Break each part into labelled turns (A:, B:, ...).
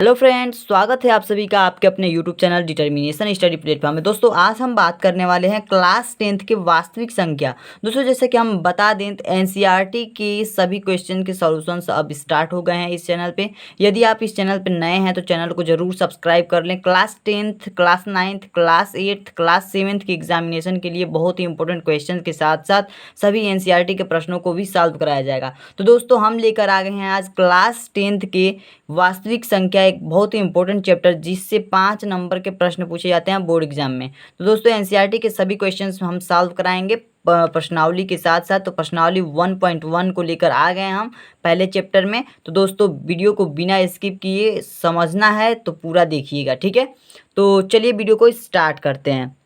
A: Hello friends, स्वागत है आप सभी का आपके अपने YouTube channel determination study platform में। दोस्तों आज हम बात करने वाले हैं क्लास 10th के वास्तविक संख्या। दोस्तों जैसे कि हम बता दें एनसीईआरटी के सभी क्वेश्चन के सॉल्यूशंस अब स्टार्ट हो गए हैं इस चैनल पे। यदि आप इस चैनल पे नए हैं तो चैनल को जरूर सब्सक्राइब कर लें। Class 10th, class 9th, class 8th, class 7th की एग्जामिनेशन के लिए बहुत ही इंपॉर्टेंट क्वेश्चन के साथ साथ सभी एनसीईआरटी के प्रश्नों को भी सॉल्व कराया जाएगा। तो दोस्तों हम लेकर आ गए हैं आज क्लास 10th के वास्तविक संख्या, एक बहुत ही इंपॉर्टेंट चैप्टर जिससे 5 नंबर के प्रश्न पूछे जाते हैं बोर्ड एग्जाम में। तो दोस्तों एनसीईआरटी के सभी क्वेश्चंस हम सॉल्व कराएंगे प्रश्नावली के साथ साथ। तो प्रश्नावली 1.1 को लेकर आ गए हम पहले चैप्टर में। तो दोस्तों वीडियो को बिना स्किप किए समझना है तो पूरा देखिएगा, ठीक है। तो चलिए वीडियो को स्टार्ट करते हैं।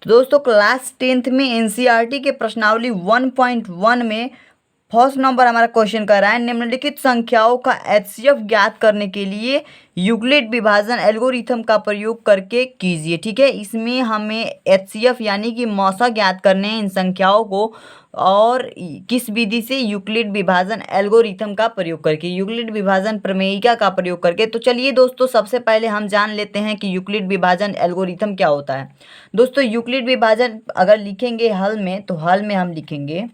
A: तो दोस्तों क्लास 10th में एनसीईआरटी के प्रश्नावली 1.1 में फर्स्ट नंबर हमारा क्वेश्चन कर रहा है, निम्नलिखित संख्याओं का एचसीएफ ज्ञात करने के लिए यूक्लिड विभाजन एल्गोरिथम का प्रयोग करके कीजिए। ठीक है, इसमें हमें एचसीएफ यानी कि मौसा ज्ञात करने हैं इन संख्याओं को, और किस विधि से? यूक्लिड विभाजन एल्गोरिथम का प्रयोग करके, यूक्लिड विभाजन प्रमेयिका का प्रयोग करके। तो चलिए दोस्तों सबसे पहले हम जान लेते हैं कि यूक्लिड विभाजन एल्गोरिथम क्या होता है। दोस्तों यूक्लिड विभाजन अगर लिखेंगे हल में, तो हल में हम लिखेंगे,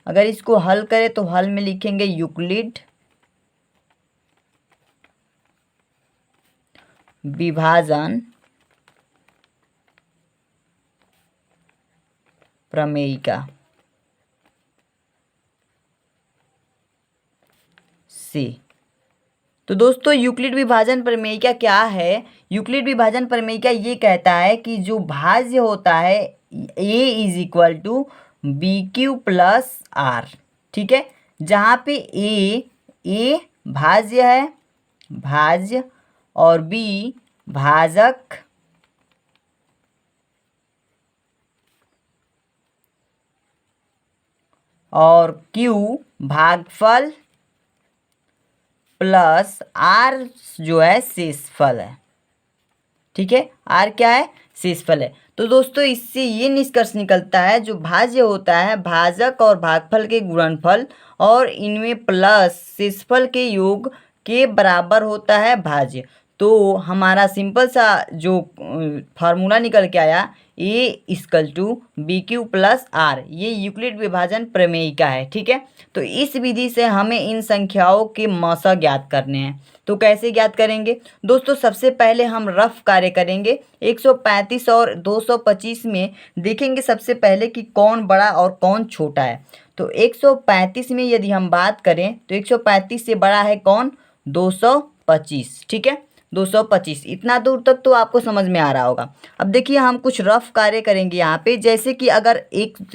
A: अगर इसको हल करें तो हल में लिखेंगे यूक्लिड विभाजन प्रमेयिका से। तो दोस्तों यूक्लिड विभाजन प्रमेयिका क्या है? यूक्लिड विभाजन प्रमेयिका ये कहता है कि जो भाज्य होता है a is equal to B Q plus R. ठीक है, जहाँ पे a भाज्य है, भाज्य, और b भाजक, और q भागफल, प्लस आर जो है शेषफल है। ठीक है, आर क्या है? शेषफल है। तो दोस्तों इससे ये निष्कर्ष निकलता है जो भाज्य होता है भाजक और भागफल के गुणनफल और इनमें प्लस शेषफल के योग के बराबर होता है भाज्य। तो हमारा सिंपल सा जो फार्मूला निकल के आया a equal to B Q plus r, ये यूक्लिड विभाजन प्रमेयिका है। ठीक है, तो इस विधि से हमें इन संख्याओं के मौसा ज्ञात करने हैं। तो कैसे ज्ञात करेंगे दोस्तों? सबसे पहले हम रफ कार्य करेंगे। 135 और 225 में देखेंगे सबसे पहले कि कौन बड़ा और कौन छोटा है। तो 135 में यदि हम बात करें तो 135 से बड़ा है कौन? 225। ठीक है, 225। इतना दूर तक तो आपको समझ में आ रहा होगा। अब देखिए हम कुछ रफ कार्य करेंगे यहाँ पे, जैसे कि अगर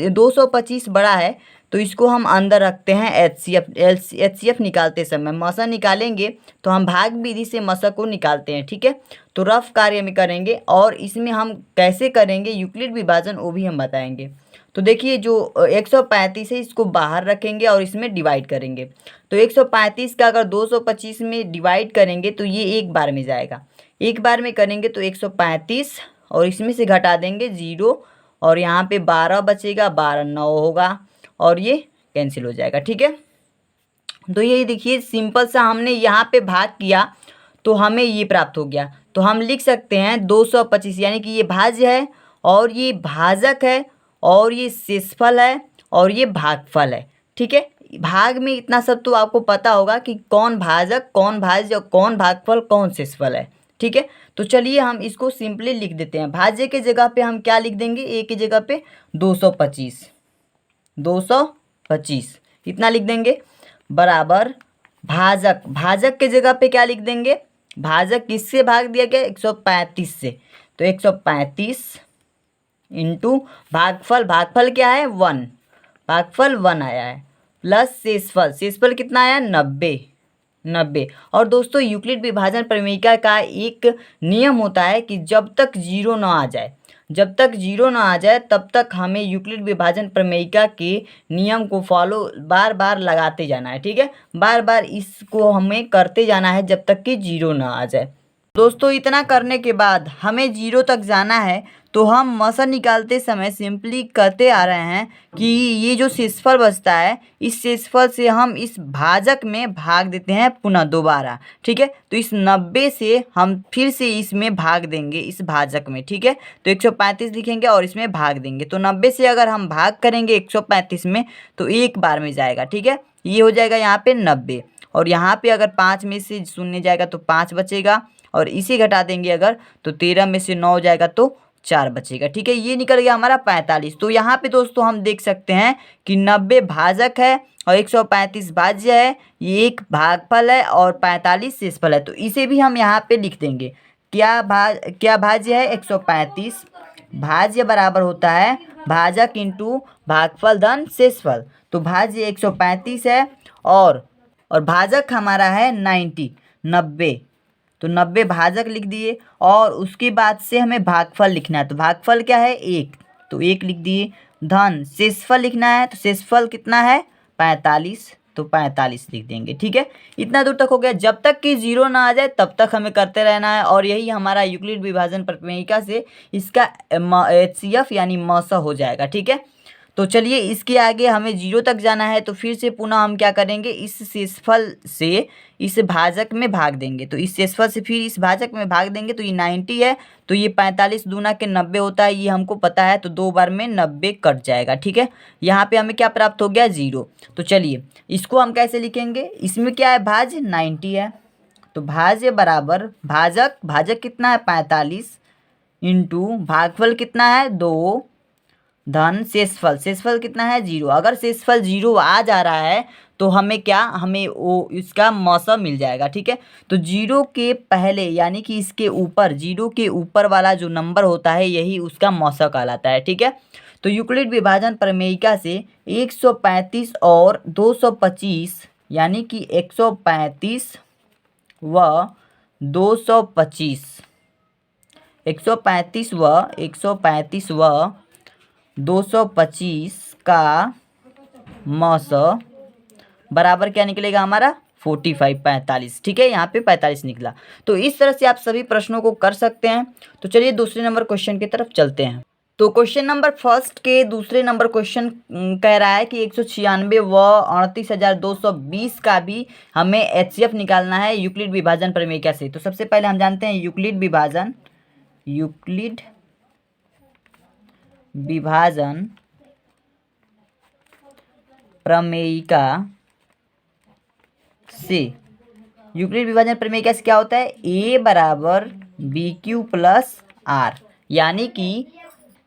A: 225 बड़ा है तो इसको हम अंदर रखते हैं एचसीएफ निकालते समय। मौसा निकालेंगे तो हम भाग विधि से मौसा को निकालते हैं। ठीक है, तो रफ कार्य में करेंगे, और इसमें हम कैसे करेंगे यूक्लिड विभाजन वो भी हम बताएंगे। तो देखिए जो 135 है इसको बाहर रखेंगे और इसमें डिवाइड करेंगे। तो 135 का अगर 225 में डिवाइड करेंगे तो ये एक बार में जाएगा। एक बार में करेंगे तो 135 और इसमें से घटा देंगे 0, और यहाँ पे 12 बचेगा, 12 9 होगा, और ये कैंसिल हो जाएगा। ठीक है, तो ये देखिए सिंपल सा हमने यहाँ पे भाग किया तो हमें ये प्राप्त हो गया। तो हम लिख सकते हैं 225 यानी कि ये भाज्य है और ये भाजक है और ये शेषफल है और ये भागफल है। ठीक है, भाग में इतना सब तो आपको पता होगा कि कौन भाजक, कौन भाज्य, कौन भागफल, कौन शेषफल है। ठीक है, तो चलिए हम इसको सिंपली लिख देते हैं। भाज्य के जगह पे हम क्या लिख देंगे? ए की जगह पे 225, 225 इतना लिख देंगे, बराबर भाजक, भाजक के जगह पे क्या लिख देंगे? भाजक किससे भाग दिया गया? 135 से, तो 135 इंटू भागफल, भागफल क्या है? 1, भागफल 1 आया है, प्लस शेषफल, शेषफल कितना आया? 90, 90। और दोस्तों यूक्लिड विभाजन प्रमेयिका का एक नियम होता है कि जब तक 0 ना आ जाए, जब तक 0 ना आ जाए तब तक हमें यूक्लिड विभाजन प्रमेयिका के नियम को फॉलो बार बार लगाते जाना है। ठीक है, बार बार इसको हमें करते जाना है जब तक कि 0 ना आ जाए। दोस्तों इतना करने के बाद हमें 0 तक जाना है, तो हम मौसा निकालते समय सिंपली करते आ रहे हैं कि ये जो शेषफल बचता है इस शेषफल से हम इस भाजक में भाग देते हैं पुनः दोबारा। ठीक है, तो इस 90 से हम फिर से इसमें भाग देंगे इस भाजक में। ठीक है, तो 135 लिखेंगे और इसमें भाग देंगे। तो 90 से अगर हम भाग करेंगे 135 में तो एक बार में जाएगा। ठीक है, ये हो जाएगा यहाँ पे 90 और यहाँ पे अगर 5 में से शून्य जाएगा तो 5 बचेगा और इसे घटा देंगे अगर तो 13 में से 9 जाएगा तो 4 बचेगा। ठीक है, ये निकल गया हमारा 45। तो यहाँ पे दोस्तों हम देख सकते हैं कि 90 भाजक है और 135 भाज्य है, ये एक भागफल है और 45 शेषफल है। तो इसे भी हम यहाँ पे लिख देंगे। क्या भाज्य है 135, भाज्य बराबर होता है भाजक इंटू भागफल धन शेषफल। तो भाज्य 135 है और भाजक हमारा है 90। तो 90 भाजक लिख दिए और उसके बाद से हमें भागफल लिखना है। तो भागफल क्या है 1, तो 1 लिख दिए। धन शेषफल लिखना है, तो शेषफल कितना है 45, तो 45 लिख देंगे। ठीक है, इतना दूर तक हो गया। जब तक कि जीरो ना आ जाए तब तक हमें करते रहना है और यही हमारा यूक्लिड विभाजन प्रमेयिका से इसका HCF यानी मौसा हो जाएगा। ठीक है, तो चलिए इसके आगे हमें जीरो तक जाना है। तो फिर से पुनः हम क्या करेंगे, इस शेषफल से इस भाजक में भाग देंगे। तो इस शेषफल से फिर इस भाजक में भाग देंगे तो ये 90 है, तो ये 45 दूना के 90 होता है, ये हमको पता है। तो 2 बार में 90 कट जाएगा। ठीक है, यहाँ पे हमें क्या प्राप्त हो गया 0। तो चलिए इसको हम कैसे लिखेंगे, इसमें क्या है भाज्य 90 है, तो भाज्य बराबर भाजक कितना है 45 इंटू भागफल कितना है 2 धन शेषफल कितना है 0। अगर शेषफल 0 आ जा रहा है तो हमें वो इसका मौसा मिल जाएगा। ठीक है, तो 0 के पहले यानी कि इसके ऊपर 0 के ऊपर वाला जो नंबर होता है यही उसका मौसा कहलाता है। ठीक है, तो यूक्लिड विभाजन प्रमेयिका से 135 और 225 यानी कि 135 व 225 225 का मौसा बराबर क्या निकलेगा हमारा 45। ठीक है, यहाँ पे 45 निकला। तो इस तरह से आप सभी प्रश्नों को कर सकते हैं। तो चलिए दूसरे नंबर क्वेश्चन की तरफ चलते हैं। तो क्वेश्चन नंबर फर्स्ट के दूसरे नंबर क्वेश्चन कह रहा है कि 196 व 38,220 का भी हमें HCF निकालना है यूक्लिड विभाजन प्रमेयिका से। तो सबसे पहले हम जानते हैं यूक्लिड विभाजन प्रमेयिका से यूक्लिड विभाजन प्रमेयिका से क्या होता है A बराबर BQ प्लस R, यानी कि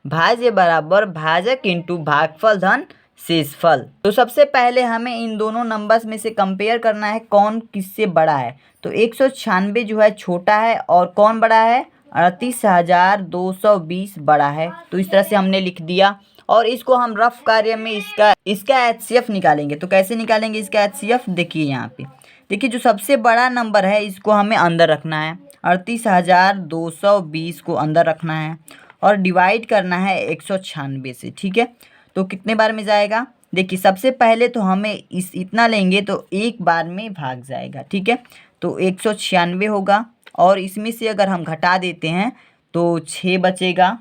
A: भाज्य बराबर भाजक इंटू भागफल धन शेषफल। तो सबसे पहले हमें इन दोनों नंबर्स में से कंपेयर करना है कौन किससे बड़ा है। तो 196 जो है छोटा है और कौन बड़ा है 38,220 बड़ा है। तो इस तरह से हमने लिख दिया और इसको हम रफ कार्य में इसका HCF निकालेंगे। तो कैसे निकालेंगे इसका HCF, देखिए यहाँ पे देखिए जो सबसे बड़ा नंबर है इसको हमें अंदर रखना है, 38,220 को अंदर रखना है और डिवाइड करना है 196 से। ठीक है, तो कितने बार में जाएगा, देखिए सबसे पहले तो हमें इतना लेंगे तो एक बार में भाग जाएगा। ठीक है, तो 196 होगा और इसमें से अगर हम घटा देते हैं तो 6 बचेगा,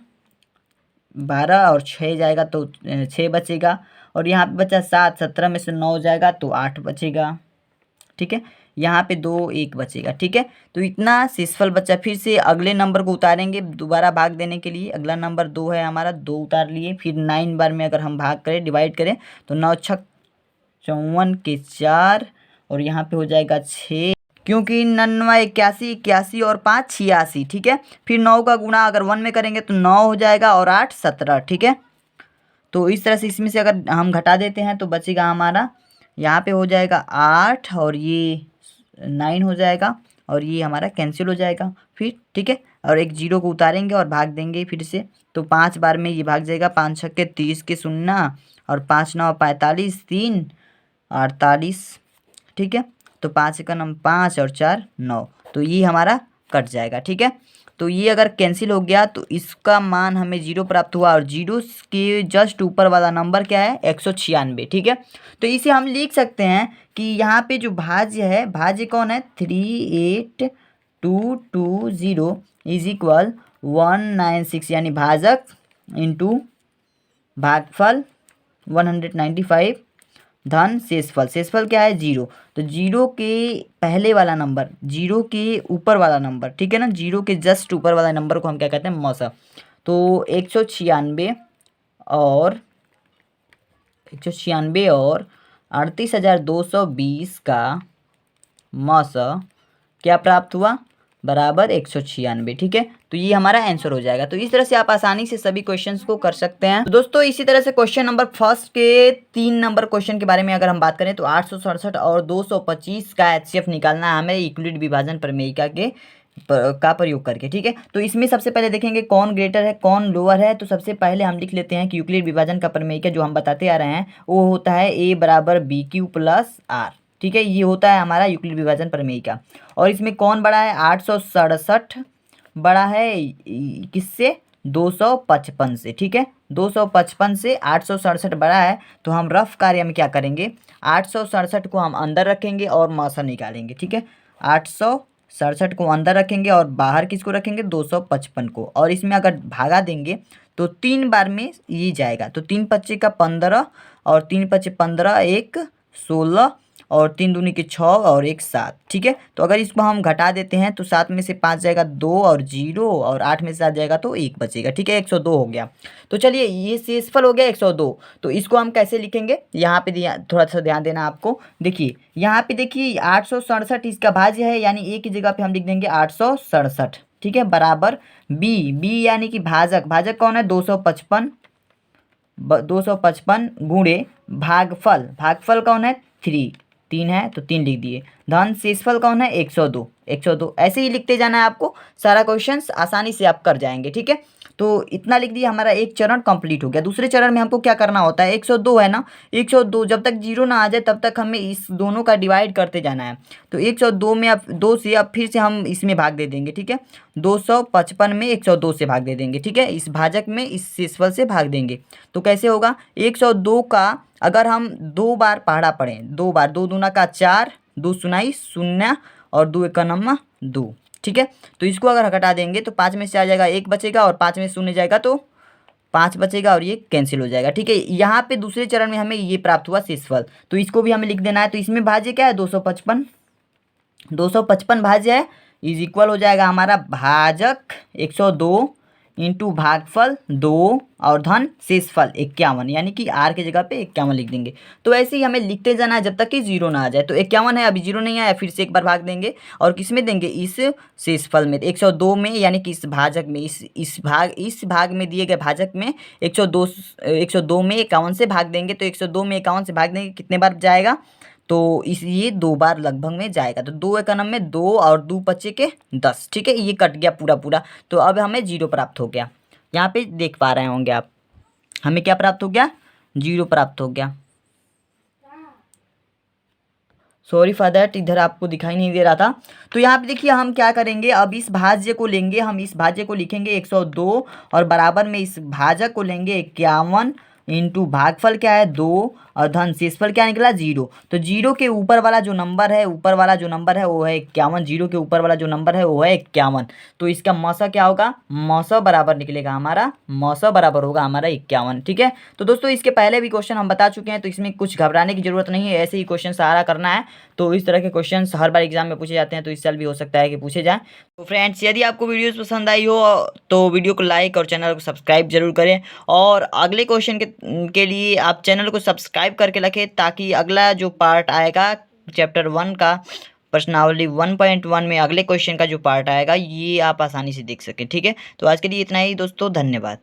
A: 12 और 6 जाएगा तो 6 बचेगा और यहाँ पे बचा 7, 17 में से 9 जाएगा तो 8 बचेगा। ठीक है, यहाँ पे 2 1 बचेगा। ठीक है, तो इतना शेषफल बचा। फिर से अगले नंबर को उतारेंगे दोबारा भाग देने के लिए। अगला नंबर 2 है हमारा, 2 उतार लिए। फिर 9 बार में अगर हम भाग करें डिवाइड करें तो 9 छक 54 के 4 और यहाँ पे हो जाएगा 6, क्योंकि 99 81 और 5 86। ठीक है, फिर 9 का गुणा अगर 1 में करेंगे तो 9 हो जाएगा और 8 17। ठीक है, तो इस तरह से इसमें से अगर हम घटा देते हैं तो बचेगा हमारा यहाँ पे हो जाएगा 8 और ये 9 हो जाएगा और ये हमारा कैंसिल हो जाएगा फिर। ठीक है, और एक 0 को उतारेंगे और भाग देंगे फिर से तो 5 बार में ये भाग जाएगा। 5 छक्के 30 के 0 और 5 9 45, 3 48। ठीक है, तो 5 का 5 और 4 9, तो ये हमारा कट जाएगा। ठीक है, तो ये अगर कैंसिल हो गया तो इसका मान हमें 0 प्राप्त हुआ और 0 के जस्ट ऊपर वाला नंबर क्या है 196। ठीक है, तो इसे हम लिख सकते हैं कि यहाँ पे जो भाज्य है, भाज्य कौन है 38 220 इज इक्वल 196 यानी भाजक इंटू भागफल 195 धन शेषफल। शेषफल क्या है 0, तो 0 के पहले वाला नंबर, 0 के ऊपर वाला नंबर, ठीक है ना, 0 के जस्ट ऊपर वाला नंबर को हम क्या कहते हैं मौसा। तो 196 और 38,220 का मौसा क्या प्राप्त हुआ बराबर 196, ठीक है। तो ये हमारा आंसर हो जाएगा। तो इस तरह से आप आसानी से सभी क्वेश्चंस को कर सकते हैं। तो दोस्तों इसी तरह से क्वेश्चन नंबर फर्स्ट के 3 नंबर क्वेश्चन के बारे में अगर हम बात करें तो 867 और 225 का HCF निकालना है हमें यूक्लिड विभाजन प्रमेयिका के का प्रयोग करके, ठीक है। तो इसमें सबसे पहले देखेंगे कौन ग्रेटर है कौन लोअर है। तो सबसे पहले हम लिख लेते हैं कि यूक्लिड विभाजन का प्रमेयिका जो हम बताते आ रहे हैं वो होता है A बराबर BQ प्लस R, ठीक है। ये होता है हमारा यूक्लिड विभाजन प्रमेयिका। और इसमें कौन बड़ा है 867 बड़ा है किससे 255 से, ठीक है। 255 से 867 बड़ा है। तो हम रफ कार्य में क्या करेंगे 867 को हम अंदर रखेंगे और मौसा निकालेंगे, ठीक है। 867 को अंदर रखेंगे और बाहर किसको रखेंगे 255 को। और इसमें अगर भागा देंगे तो 3 बार में ये जाएगा। तो 3 पच्चे का 15 और 3 पच्चे 15 1 16 और 3 दूनी के 6 और 1 7, ठीक है। तो अगर इसको हम घटा देते हैं तो 7 में से 5 जाएगा 2 और 0 और 8 में से 7 जाएगा तो 1 बचेगा, ठीक है। 102 हो गया। तो चलिए ये शेषफल हो गया 102। तो इसको हम कैसे लिखेंगे यहाँ पे थोड़ा सा ध्यान देना आपको। देखिए यहाँ पे देखिए 867 इसका भाज्य है यानी A की जगह पे हम लिख देंगे 867, ठीक है, बराबर B यानी कि भाजक, भाजक कौन है 255 गुणे भागफल, भागफल कौन है 3 है तो 3 लिख दिए, धन शेषफल कौन है 102 ऐसे ही लिखते जाना है आपको। सारा क्वेश्चंस आसानी से आप कर जाएंगे, ठीक है। तो इतना लिख दिया, हमारा एक चरण कंप्लीट हो गया। दूसरे चरण में हमको क्या करना होता है 102 है ना, 102 जब तक 0 ना आ जाए तब तक हमें इस दोनों का डिवाइड करते जाना है। तो 102 में अब 2 से अब फिर से हम इसमें भाग दे देंगे, ठीक है। 255 में 102 से भाग दे देंगे, ठीक है। इस भाजक में इस शेषफल से भाग देंगे। तो कैसे होगा 102 का अगर हम 2 बार पहाड़ा पढ़ें 2 बार, 2 दूना का 4, 2 सुनाई 0 और 2 एक नम्मा 2, ठीक है। तो इसको अगर घटा देंगे तो 5 में से आ जाएगा 1 बचेगा और 5 में 0 जाएगा तो 5 बचेगा और ये कैंसिल हो जाएगा, ठीक है। यहाँ पे दूसरे चरण में हमें ये प्राप्त हुआ शेषफल। तो इसको भी हमें लिख देना है। तो इसमें भाज्य क्या है 255 भाज्य है इज इक्वल हो जाएगा हमारा भाजक 102 इंटू भागफल 2 और धन शेषफल 51 यानी कि R की जगह पे 51 लिख देंगे। तो ऐसे ही हमें लिखते जाना है जब तक कि 0 ना आ जाए। तो 51 है, अभी 0 नहीं आया, फिर से एक बार भाग देंगे और किस में देंगे इस शेषफल में 102 में यानी कि इस भाजक में इस भाग में दिए गए भाजक में 102 में 51 से भाग देंगे। तो 102 में 51 से भाग देंगे कितने बार जाएगा तो ये 2 बार लगभग में जाएगा। तो 2 एकनम में 2 और 2 पच्चे के 10, ठीक है। ये कट गया पूरा। तो अब हमें 0 प्राप्त हो गया। यहाँ पे देख पा रहे होंगे आप, हमें क्या प्राप्त हो गया 0 प्राप्त हो गया। सॉरी फॉर दैट, इधर आपको दिखाई नहीं दे रहा था। तो यहाँ पे देखिए हम क्या करेंगे, अब इस भाज्य को लेंगे, हम इस भाज्य को लिखेंगे 102 और बराबर में इस भाजक को लेंगे 51 इंटू भागफल क्या है 2 और धन शेषफल क्या निकला 0। तो 0 के ऊपर वाला जो नंबर है वो है 51। 0 के ऊपर वाला जो नंबर है वो है 51। तो इसका मौसा क्या होगा मौसा बराबर निकलेगा हमारा, मौसा बराबर होगा हमारा 51, ठीक है। तो दोस्तों इसके पहले भी क्वेश्चन हम बता चुके हैं तो इसमें कुछ घबराने की जरूरत नहीं है, ऐसे ही क्वेश्चन सारा करना है। तो इस तरह के क्वेश्चन हर बार एग्जाम में पूछे जाते हैं, तो इस साल भी हो सकता है कि पूछे जाएँ। तो फ्रेंड्स यदि आपको वीडियोस पसंद आई हो तो वीडियो को लाइक और चैनल को सब्सक्राइब जरूर करें। और अगले क्वेश्चन के लिए आप चैनल को सब्सक्राइब करके रखें ताकि अगला जो पार्ट आएगा चैप्टर 1 का प्रश्नावली 1.1 में अगले क्वेश्चन का जो पार्ट आएगा ये आप आसानी से देख सकें, ठीक है। तो आज के लिए इतना ही दोस्तों, धन्यवाद।